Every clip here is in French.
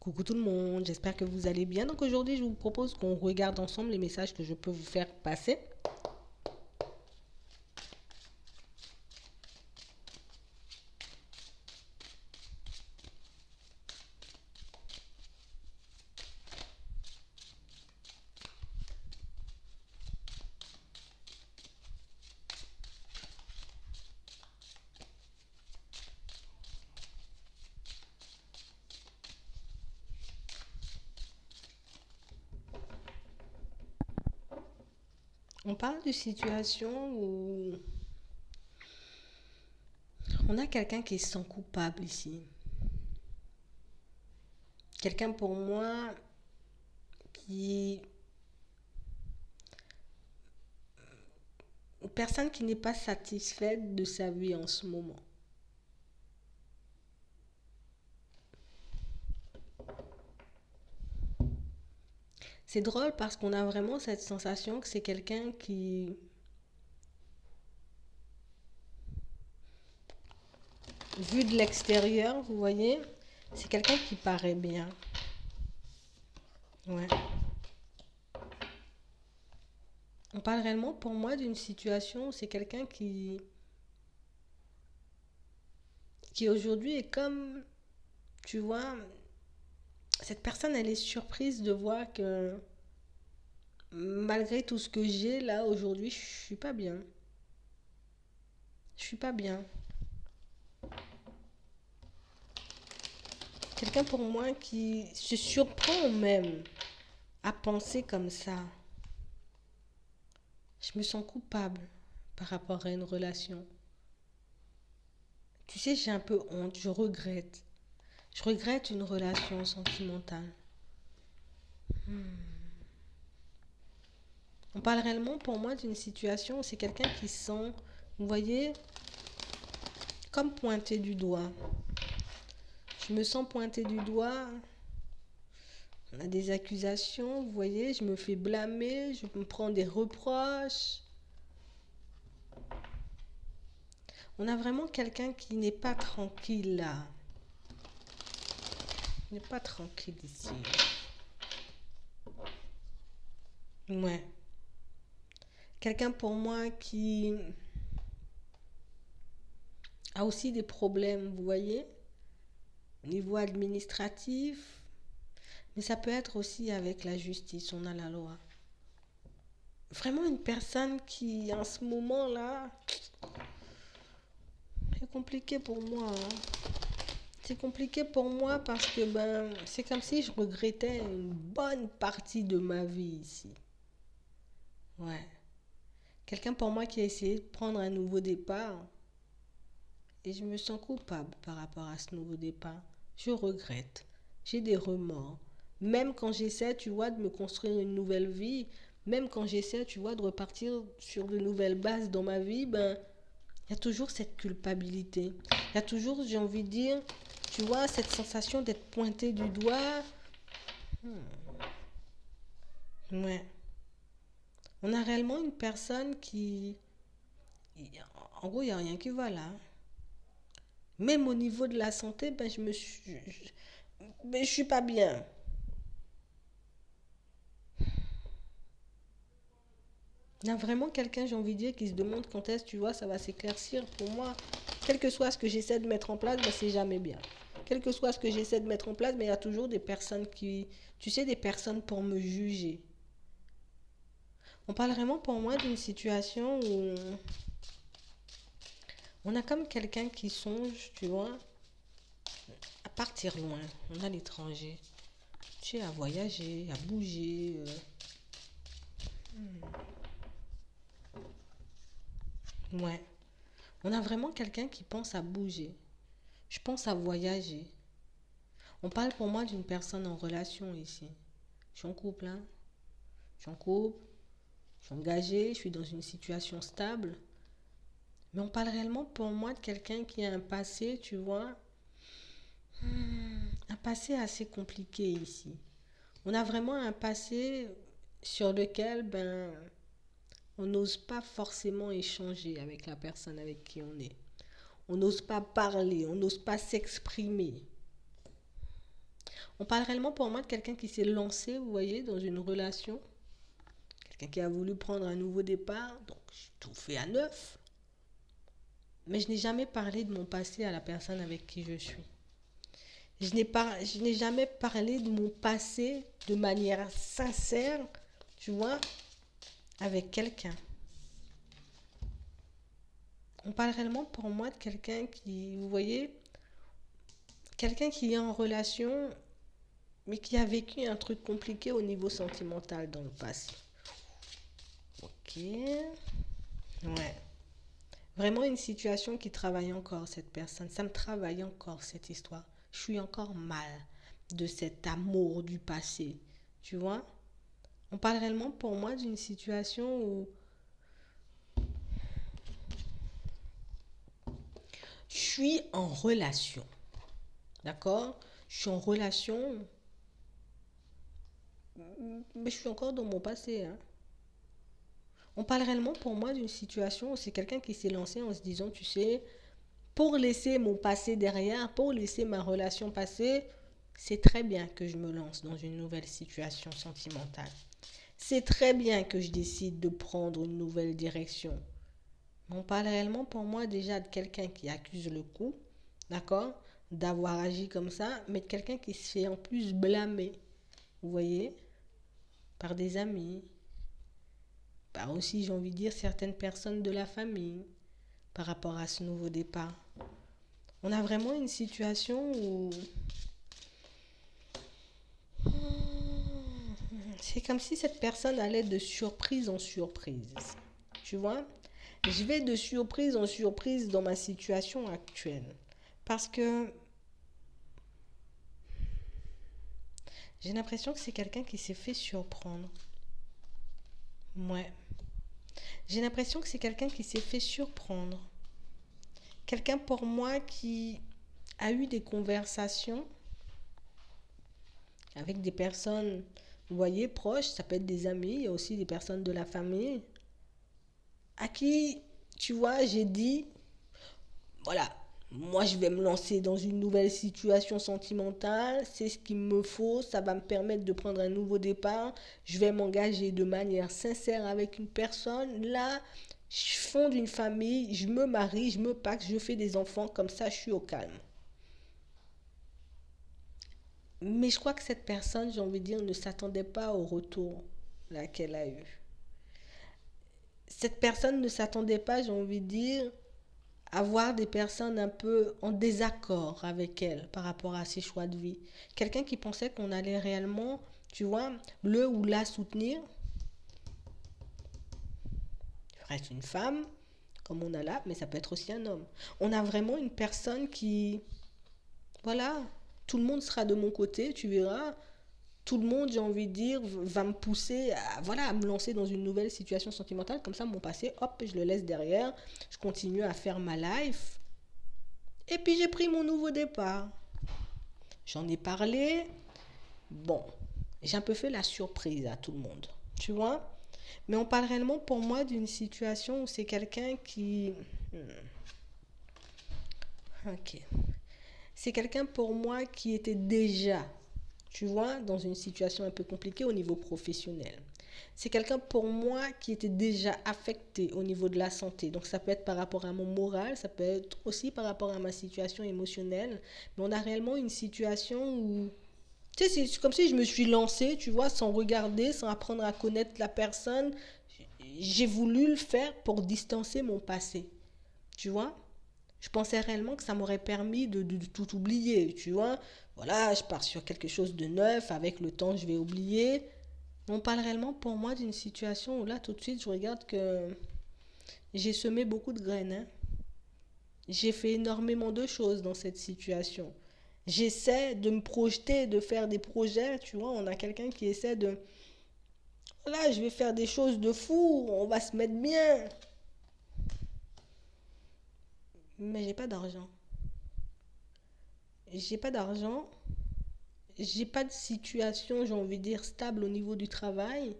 Coucou tout le monde, j'espère que vous allez bien. Donc aujourd'hui, je vous propose qu'on regarde ensemble les messages que je peux vous faire passer. On parle de situations où on a quelqu'un qui se sent coupable ici. Quelqu'un pour moi qui... Une personne qui n'est pas satisfaite de sa vie en ce moment. C'est drôle parce qu'on a vraiment cette sensation que c'est quelqu'un qui, vu de l'extérieur, vous voyez, c'est quelqu'un qui paraît bien. Ouais. On parle réellement pour moi d'une situation où c'est quelqu'un qui aujourd'hui est comme, tu vois, cette personne, elle est surprise de voir que malgré tout ce que j'ai là aujourd'hui, je suis pas bien. Je suis pas bien. Quelqu'un pour moi qui se surprend même à penser comme ça. Je me sens coupable par rapport à une relation. Tu sais, j'ai un peu honte, je regrette. Je regrette une relation sentimentale. On parle réellement pour moi d'une situation où c'est quelqu'un qui se sent, vous voyez, comme pointé du doigt. Je me sens pointé du doigt. On a des accusations, vous voyez, je me fais blâmer, je me prends des reproches. On a vraiment quelqu'un qui n'est pas tranquille là. Il n'est pas tranquille ici. Ouais. Quelqu'un pour moi qui a aussi des problèmes, vous voyez, au niveau administratif, mais ça peut être aussi avec la justice, on a la loi. Vraiment une personne qui, en ce moment-là, c'est compliqué pour moi, hein. C'est compliqué pour moi parce que c'est comme si je regrettais une bonne partie de ma vie ici. Ouais. Quelqu'un pour moi qui a essayé de prendre un nouveau départ et je me sens coupable par rapport à ce nouveau départ. Je regrette. J'ai des remords. Même quand j'essaie, tu vois, de me construire une nouvelle vie, même quand j'essaie, tu vois, de repartir sur de nouvelles bases dans ma vie, il y a toujours cette culpabilité. Il y a toujours, j'ai envie de dire, tu vois, cette sensation d'être pointé du doigt. Ouais. On a réellement une personne qui... En gros, il n'y a rien qui va là. Même au niveau de la santé, je suis pas bien. Il y a vraiment quelqu'un, j'ai envie de dire, qui se demande quand est-ce, tu vois, ça va s'éclaircir. Pour moi, quel que soit ce que j'essaie de mettre en place, c'est jamais bien. Quel que soit ce que j'essaie de mettre en place, il y a toujours des personnes qui... Tu sais, des personnes pour me juger. On parle vraiment pour moi d'une situation où on a comme quelqu'un qui songe, tu vois, à partir loin. On a l'étranger. Tu sais, à voyager, à bouger. Ouais. On a vraiment quelqu'un qui pense à bouger. Je pense à voyager. On parle pour moi d'une personne en relation ici. Je suis en couple, hein. Je suis en couple, je suis engagée, je suis dans une situation stable. Mais on parle réellement pour moi de quelqu'un qui a un passé, tu vois, un passé assez compliqué ici. On a vraiment un passé sur lequel, on n'ose pas forcément échanger avec la personne avec qui on est. On n'ose pas parler, on n'ose pas s'exprimer. On parle réellement pour moi de quelqu'un qui s'est lancé, vous voyez, dans une relation. Quelqu'un qui a voulu prendre un nouveau départ, donc j'ai tout fait à neuf. Mais je n'ai jamais parlé de mon passé à la personne avec qui je suis. Je n'ai jamais parlé de mon passé de manière sincère, tu vois, avec quelqu'un. On parle réellement pour moi de quelqu'un qui, vous voyez, quelqu'un qui est en relation, mais qui a vécu un truc compliqué au niveau sentimental dans le passé. Ok. Ouais. Vraiment une situation qui travaille encore cette personne. Ça me travaille encore cette histoire. Je suis encore mal de cet amour du passé. Tu vois? On parle réellement pour moi d'une situation où je suis en relation. D'accord? Je suis en relation, mais je suis encore dans mon passé, hein. On parle réellement pour moi d'une situation où c'est quelqu'un qui s'est lancé en se disant, tu sais, pour laisser mon passé derrière, pour laisser ma relation passée, c'est très bien que je me lance dans une nouvelle situation sentimentale. C'est très bien que je décide de prendre une nouvelle direction. Mais on parle réellement pour moi déjà de quelqu'un qui accuse le coup, d'accord, d'avoir agi comme ça, mais de quelqu'un qui se fait en plus blâmer, vous voyez, par des amis, par aussi, j'ai envie de dire, certaines personnes de la famille, par rapport à ce nouveau départ. On a vraiment une situation où c'est comme si cette personne allait de surprise en surprise. Tu vois? Je vais de surprise en surprise dans ma situation actuelle. Parce que j'ai l'impression que c'est quelqu'un qui s'est fait surprendre. Ouais. J'ai l'impression que c'est quelqu'un qui s'est fait surprendre. Quelqu'un pour moi qui a eu des conversations avec des personnes, vous voyez, proches, ça peut être des amis, il y a aussi des personnes de la famille, à qui, tu vois, j'ai dit, voilà, moi je vais me lancer dans une nouvelle situation sentimentale, c'est ce qu'il me faut, ça va me permettre de prendre un nouveau départ, je vais m'engager de manière sincère avec une personne, là, je fonde une famille, je me marie, je me paxe, je fais des enfants, comme ça je suis au calme. Mais je crois que cette personne, j'ai envie de dire, ne s'attendait pas au retour là qu'elle a eu. Cette personne ne s'attendait pas, j'ai envie de dire, à voir des personnes un peu en désaccord avec elle par rapport à ses choix de vie. Quelqu'un qui pensait qu'on allait réellement, tu vois, le ou la soutenir. Ça reste une femme, comme on a là, mais ça peut être aussi un homme. On a vraiment une personne qui, voilà, tout le monde sera de mon côté, tu verras. Tout le monde, j'ai envie de dire, va me pousser à, voilà, à me lancer dans une nouvelle situation sentimentale. Comme ça, mon passé, hop, je le laisse derrière. Je continue à faire ma life. Et puis, j'ai pris mon nouveau départ. J'en ai parlé. Bon, j'ai un peu fait la surprise à tout le monde. Tu vois? Mais on parle réellement pour moi d'une situation où c'est quelqu'un qui... Ok. C'est quelqu'un pour moi qui était déjà, tu vois, dans une situation un peu compliquée au niveau professionnel. C'est quelqu'un pour moi qui était déjà affecté au niveau de la santé. Donc ça peut être par rapport à mon moral, ça peut être aussi par rapport à ma situation émotionnelle. Mais on a réellement une situation où, tu sais, c'est comme si je me suis lancée, tu vois, sans regarder, sans apprendre à connaître la personne. J'ai voulu le faire pour distancer mon passé, tu vois. Je pensais réellement que ça m'aurait permis de tout oublier, tu vois. Voilà, je pars sur quelque chose de neuf, avec le temps je vais oublier. On parle réellement pour moi d'une situation où là tout de suite je regarde que j'ai semé beaucoup de graines, hein. J'ai fait énormément de choses dans cette situation. J'essaie de me projeter, de faire des projets, tu vois. On a quelqu'un qui essaie de... Voilà, je vais faire des choses de fou, on va se mettre bien. Mais j'ai pas d'argent. J'ai pas d'argent. J'ai pas de situation, j'ai envie de dire, stable au niveau du travail.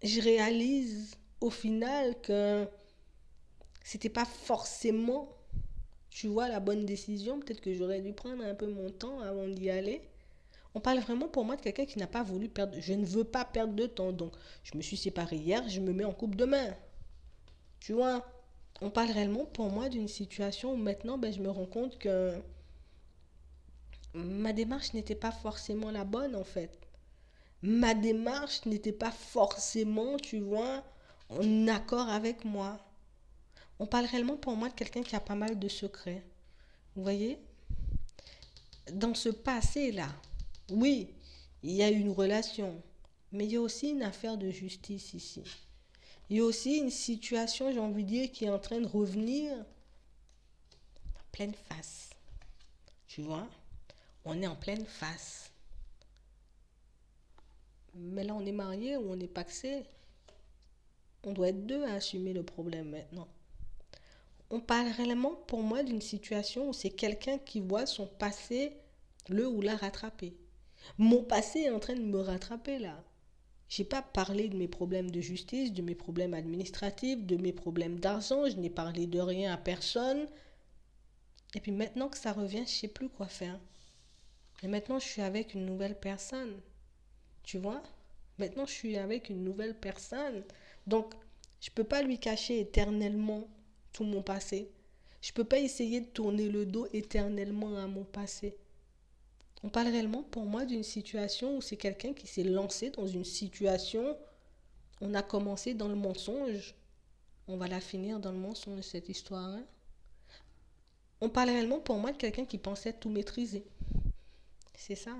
Je réalise au final que c'était pas forcément, Tu vois la bonne décision, peut-être que j'aurais dû prendre un peu mon temps avant d'y aller. On parle vraiment pour moi de quelqu'un qui n'a pas voulu perdre. Je ne veux pas perdre de temps, donc je me suis séparée hier, je me mets en couple demain. Tu vois, on parle réellement pour moi d'une situation où maintenant je me rends compte que ma démarche n'était pas forcément la bonne en fait. Ma démarche n'était pas forcément, tu vois, en accord avec moi. On parle réellement pour moi de quelqu'un qui a pas mal de secrets. Vous voyez, dans ce passé-là, oui, il y a une relation, mais il y a aussi une affaire de justice ici. Il y a aussi une situation, j'ai envie de dire, qui est en train de revenir en pleine face. Tu vois, on est en pleine face. Mais là, on est mariés ou on est paxé. On doit être deux à assumer le problème maintenant. On parle réellement pour moi d'une situation où c'est quelqu'un qui voit son passé le ou la rattraper. Mon passé est en train de me rattraper là. J'ai pas parlé de mes problèmes de justice, de mes problèmes administratifs, de mes problèmes d'argent, je n'ai parlé de rien à personne. Et puis maintenant que ça revient, je sais plus quoi faire. Et maintenant je suis avec une nouvelle personne. Tu vois? Maintenant je suis avec une nouvelle personne. Donc je peux pas lui cacher éternellement tout mon passé. Je peux pas essayer de tourner le dos éternellement à mon passé. On parle réellement pour moi d'une situation où c'est quelqu'un qui s'est lancé dans une situation. On a commencé dans le mensonge. On va la finir dans le mensonge, cette histoire. Hein. On parle réellement pour moi de quelqu'un qui pensait tout maîtriser. C'est ça.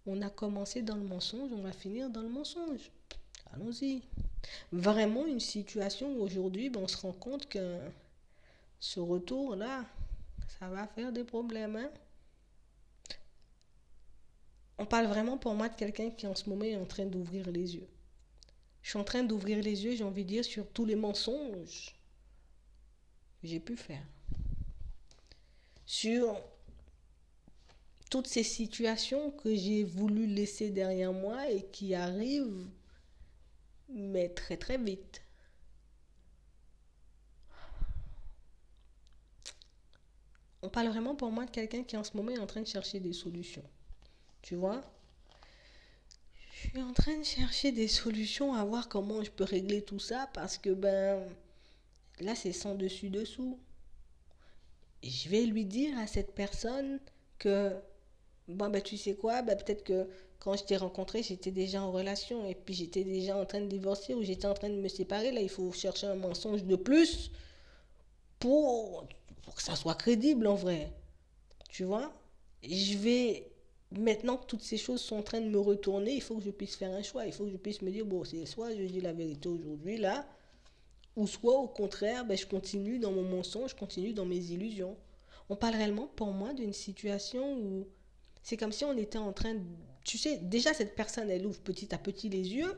On a commencé dans le mensonge, on va finir dans le mensonge. Allons-y. Vraiment une situation où aujourd'hui, on se rend compte que ce retour-là, ça va faire des problèmes. Hein. On parle vraiment pour moi de quelqu'un qui en ce moment est en train d'ouvrir les yeux. Je suis en train d'ouvrir les yeux, j'ai envie de dire, sur tous les mensonges que j'ai pu faire. Sur toutes ces situations que j'ai voulu laisser derrière moi et qui arrivent, mais très très vite. On parle vraiment pour moi de quelqu'un qui en ce moment est en train de chercher des solutions. Tu vois? Je suis en train de chercher des solutions à voir comment je peux régler tout ça parce que là c'est sans dessus dessous. Je vais lui dire à cette personne que tu sais quoi, peut-être que quand je t'ai rencontré, j'étais déjà en relation et puis j'étais déjà en train de divorcer ou j'étais en train de me séparer. Là, il faut chercher un mensonge de plus pour, pour que ça soit crédible en vrai. Tu vois? Je vais, maintenant que toutes ces choses sont en train de me retourner, il faut que je puisse faire un choix. Il faut que je puisse me dire, bon, c'est soit je dis la vérité aujourd'hui, là, ou soit au contraire, je continue dans mon mensonge, je continue dans mes illusions. On parle réellement pour moi d'une situation où c'est comme si on était en train de... Tu sais, déjà cette personne, elle ouvre petit à petit les yeux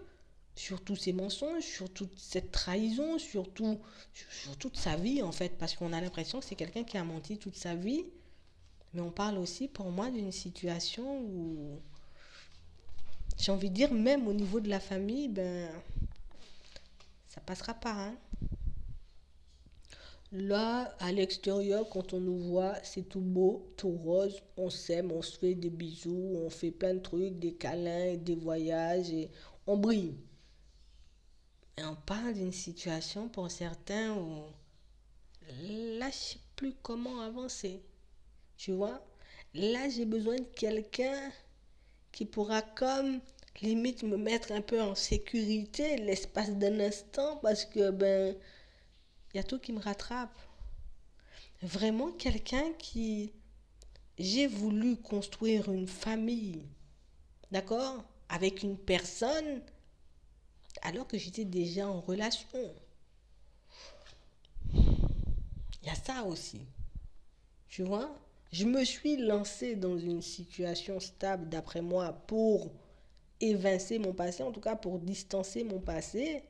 sur tous ces mensonges, sur toute cette trahison, sur toute sa vie en fait, parce qu'on a l'impression que c'est quelqu'un qui a menti toute sa vie. Mais on parle aussi pour moi d'une situation où, j'ai envie de dire, même au niveau de la famille, ça passera pas. Hein. Là, à l'extérieur, quand on nous voit, c'est tout beau, tout rose. On s'aime, on se fait des bisous, on fait plein de trucs, des câlins, des voyages, et on brille. Et on parle d'une situation pour certains où là, je sais plus comment avancer. Tu vois? Là, j'ai besoin de quelqu'un qui pourra comme limite me mettre un peu en sécurité l'espace d'un instant parce que il y a tout qui me rattrape. Vraiment quelqu'un qui... J'ai voulu construire une famille, d'accord? Avec une personne alors que j'étais déjà en relation. Il y a ça aussi. Tu vois? Je me suis lancée dans une situation stable d'après moi pour évincer mon passé, en tout cas pour distancer mon passé.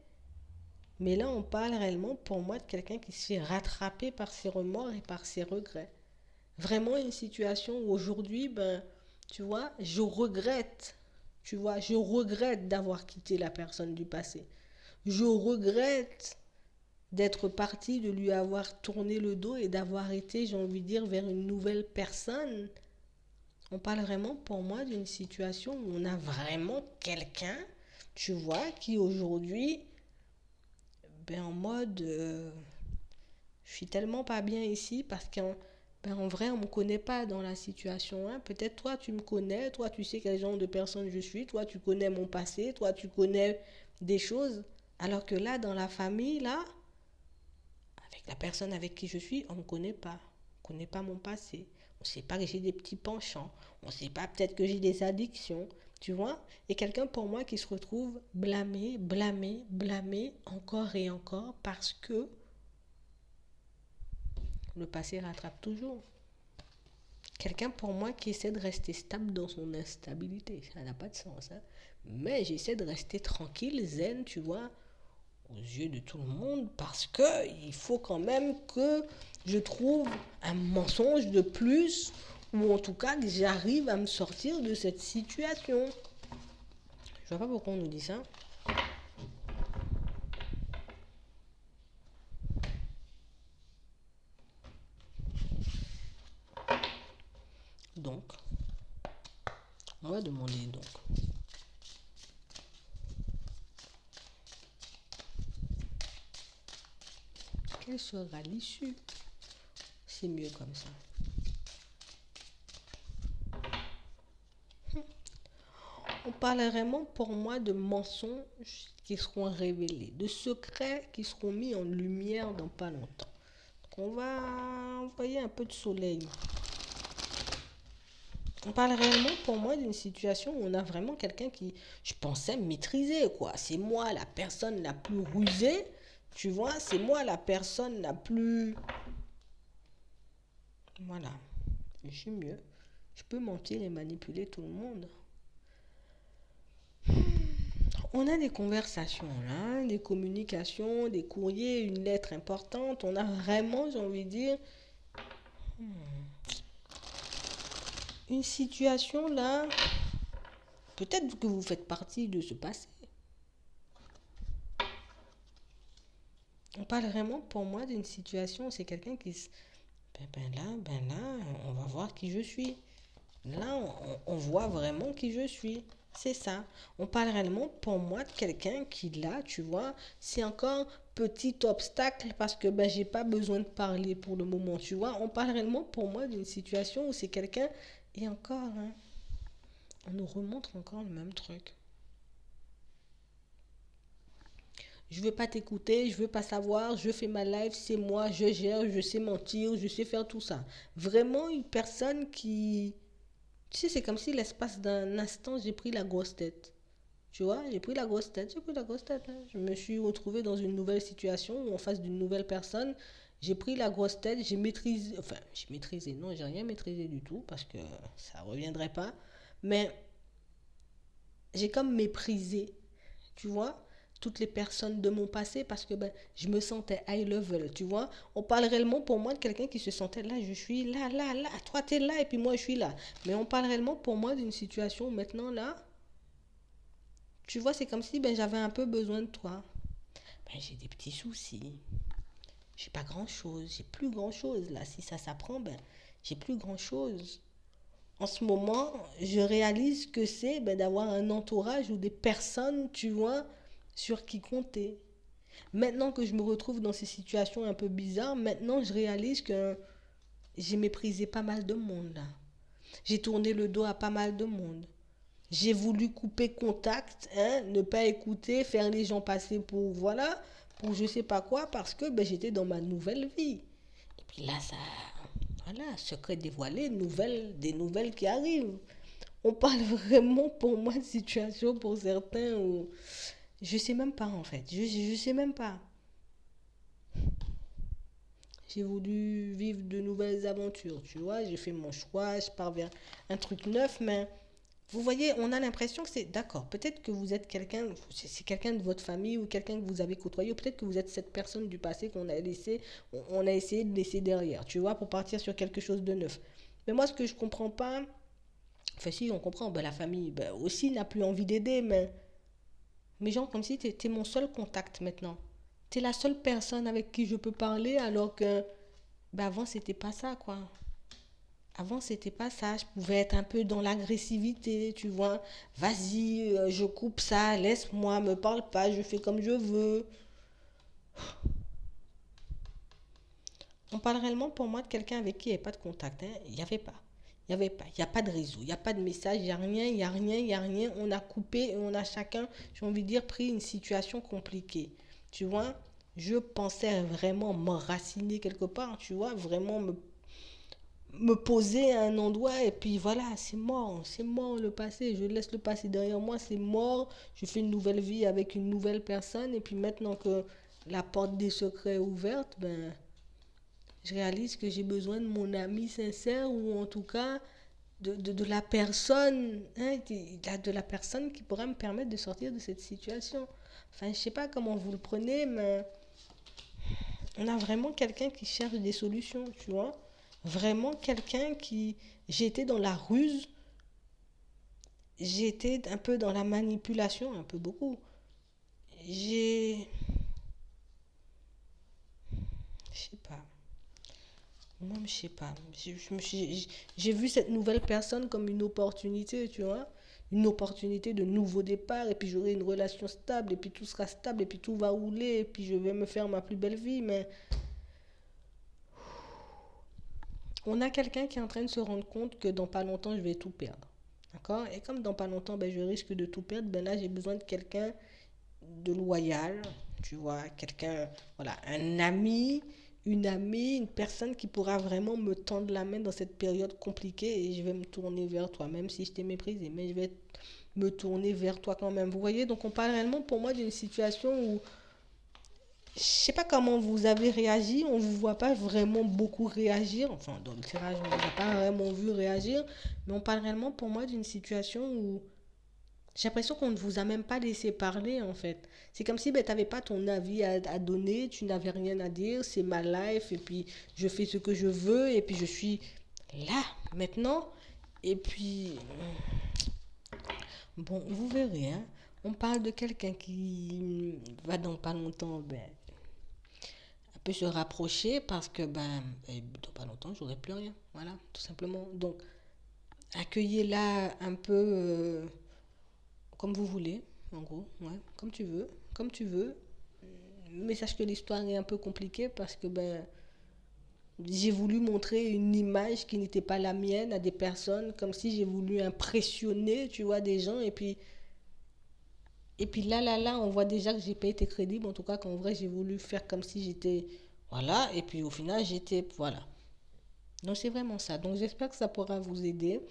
Mais là, on parle réellement pour moi de quelqu'un qui se fait rattraper par ses remords et par ses regrets. Vraiment une situation où aujourd'hui, tu vois, je regrette. Tu vois, je regrette d'avoir quitté la personne du passé. Je regrette d'être parti, de lui avoir tourné le dos et d'avoir été, j'ai envie de dire, vers une nouvelle personne. On parle vraiment pour moi d'une situation où on a vraiment quelqu'un, tu vois, qui aujourd'hui, ben en mode, je suis tellement pas bien ici parce qu'en ben en vrai, on me connaît pas dans la situation, hein. Peut-être toi, tu me connais, toi, tu sais quel genre de personne je suis, toi, tu connais mon passé, toi, tu connais des choses. Alors que là, dans la famille, là, avec la personne avec qui je suis, on ne me connaît pas. On ne connaît pas mon passé. On ne sait pas que j'ai des petits penchants. On ne sait pas peut-être que j'ai des addictions. Tu vois. Et quelqu'un pour moi qui se retrouve blâmé, blâmé, blâmé encore et encore parce que le passé rattrape toujours. Quelqu'un pour moi qui essaie de rester stable dans son instabilité. Ça n'a pas de sens, hein. Mais j'essaie de rester tranquille, zen, tu vois, aux yeux de tout le monde parce que il faut quand même que je trouve un mensonge de plus ou en tout cas que j'arrive à me sortir de cette situation. Je vois pas pourquoi on nous dit ça. Donc, on va demander donc, quelle sera l'issue? C'est mieux comme ça. On parle vraiment pour moi de mensonges qui seront révélés, de secrets qui seront mis en lumière dans pas longtemps. Donc on va envoyer un peu de soleil. On parle réellement pour moi d'une situation où on a vraiment quelqu'un qui, je pensais maîtriser, quoi. C'est moi la personne la plus rusée, tu vois, c'est moi la personne la plus... Voilà, je suis mieux. Je peux mentir et manipuler tout le monde. On a des conversations, là, des communications, des courriers, une lettre importante. On a vraiment, j'ai envie de dire, une situation là. Peut-être que vous faites partie de ce passé. On parle vraiment pour moi d'une situation où c'est quelqu'un qui se... ben là, on va voir qui je suis. Là, on voit vraiment qui je suis. C'est ça. On parle réellement pour moi de quelqu'un qui, là, tu vois, c'est encore petit obstacle parce que ben, j'ai pas besoin de parler pour le moment, tu vois. On parle réellement pour moi d'une situation où c'est quelqu'un, et encore, hein, on nous remontre encore le même truc. Je veux pas t'écouter, je veux pas savoir, je fais ma life, c'est moi, je gère, je sais mentir, je sais faire tout ça. Vraiment une personne qui... Tu sais, c'est comme si l'espace d'un instant, j'ai pris la grosse tête. Tu vois, j'ai pris la grosse tête, hein. Je me suis retrouvée dans une nouvelle situation, en face d'une nouvelle personne. J'ai pris la grosse tête, j'ai maîtrisé, enfin, j'ai maîtrisé, non, j'ai rien maîtrisé du tout, parce que ça reviendrait pas. Mais j'ai comme méprisé, tu vois, toutes les personnes de mon passé, parce que ben, je me sentais high level, tu vois. On parle réellement pour moi de quelqu'un qui se sentait là, je suis là, là, là, toi t'es là, et puis moi je suis là. Mais on parle réellement pour moi d'une situation maintenant là, tu vois, c'est comme si ben, j'avais un peu besoin de toi. Ben, j'ai des petits soucis. J'ai pas grand chose. J'ai plus grand chose là. Si ça s'apprend, ben, j'ai plus grand chose. En ce moment, je réalise que c'est ben, d'avoir un entourage ou des personnes, tu vois, sur qui compter. Maintenant que je me retrouve dans ces situations un peu bizarres, maintenant je réalise que j'ai méprisé pas mal de monde là. J'ai tourné le dos à pas mal de monde. J'ai voulu couper contact, hein, ne pas écouter, faire les gens passer pour, voilà, pour je sais pas quoi, parce que ben, j'étais dans ma nouvelle vie. Et puis là, ça, voilà, secret dévoilé, des nouvelles qui arrivent. On parle vraiment pour moi de situation pour certains où je sais même pas en fait, je sais même pas. J'ai voulu vivre de nouvelles aventures, tu vois, j'ai fait mon choix, je pars vers un truc neuf, mais vous voyez, on a l'impression que c'est d'accord. Peut-être que vous êtes quelqu'un, c'est quelqu'un de votre famille ou quelqu'un que vous avez côtoyé, ou peut-être que vous êtes cette personne du passé qu'on a laissé, on a essayé de laisser derrière, tu vois, pour partir sur quelque chose de neuf. Mais moi, ce que je comprends pas, enfin si, on comprend, ben, la famille ben, aussi n'a plus envie d'aider, mais gens comme si tu étais mon seul contact maintenant. t'es la seule personne avec qui je peux parler alors que ben avant c'était pas ça quoi. Avant c'était pas ça, je pouvais être un peu dans l'agressivité, tu vois. Vas-y, je coupe ça, laisse-moi, me parle pas, je fais comme je veux. On parle réellement pour moi de quelqu'un avec qui il n'y avait pas de contact, hein. Il n'y avait pas. Il n'y avait pas. Il n'y a pas de réseau, il n'y a pas de message, il n'y a rien, il n'y a rien, il n'y a rien. On a coupé et on a chacun, j'ai envie de dire, pris une situation compliquée. Tu vois, je pensais vraiment m'enraciner quelque part, tu vois, vraiment me poser à un endroit et puis voilà, c'est mort le passé, je laisse le passé derrière moi, c'est mort, je fais une nouvelle vie avec une nouvelle personne et puis maintenant que la porte des secrets est ouverte, ben je réalise que j'ai besoin de mon ami sincère ou en tout cas de la personne, hein, de la personne qui pourra me permettre de sortir de cette situation. Enfin, je sais pas comment vous le prenez, mais on a vraiment quelqu'un qui cherche des solutions, tu vois. Vraiment quelqu'un qui... J'étais dans la ruse, j'étais un peu dans la manipulation, un peu beaucoup. J'ai... Je sais pas. Moi, je sais pas. J'ai vu cette nouvelle personne comme une opportunité, tu vois. Une opportunité de nouveau départ, et puis j'aurai une relation stable, et puis tout sera stable, et puis tout va rouler, et puis je vais me faire ma plus belle vie. Mais on a quelqu'un qui est en train de se rendre compte que dans pas longtemps, je vais tout perdre. D'accord. Et comme dans pas longtemps, ben, je risque de tout perdre, ben là, j'ai besoin de quelqu'un de loyal, tu vois, quelqu'un, voilà, un ami, une amie, une personne qui pourra vraiment me tendre la main dans cette période compliquée et je vais me tourner vers toi, même si je t'ai méprisé, mais je vais me tourner vers toi quand même. Vous voyez, donc on parle réellement pour moi d'une situation où je sais pas comment vous avez réagi, on vous voit pas vraiment beaucoup réagir, enfin dans le tirage on vous a pas vraiment vu réagir, mais on parle réellement pour moi d'une situation où j'ai l'impression qu'on ne vous a même pas laissé parler en fait. C'est comme si ben, tu n'avais pas ton avis à donner, tu n'avais rien à dire, c'est ma life et puis je fais ce que je veux et puis je suis là maintenant. Et puis, bon, vous verrez, hein. On parle de quelqu'un qui va dans pas longtemps ben, un peu se rapprocher parce que ben, dans pas longtemps, j'aurai plus rien. Voilà, tout simplement. Donc, accueillez-la un peu comme vous voulez, en gros, ouais, comme tu veux, comme tu veux. Mais sache que l'histoire est un peu compliquée parce que ben, j'ai voulu montrer une image qui n'était pas la mienne à des personnes, comme si j'ai voulu impressionner, tu vois, des gens. Et puis là, on voit déjà que j'ai pas été crédible. En tout cas, qu'en vrai, j'ai voulu faire comme si j'étais, voilà. Et puis au final, j'étais, voilà. Donc c'est vraiment ça. Donc j'espère que ça pourra vous aider.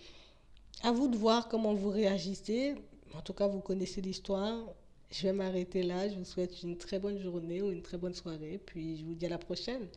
À vous de voir comment vous réagissez. En tout cas, vous connaissez l'histoire. Je vais m'arrêter là. Je vous souhaite une très bonne journée ou une très bonne soirée. Puis je vous dis à la prochaine.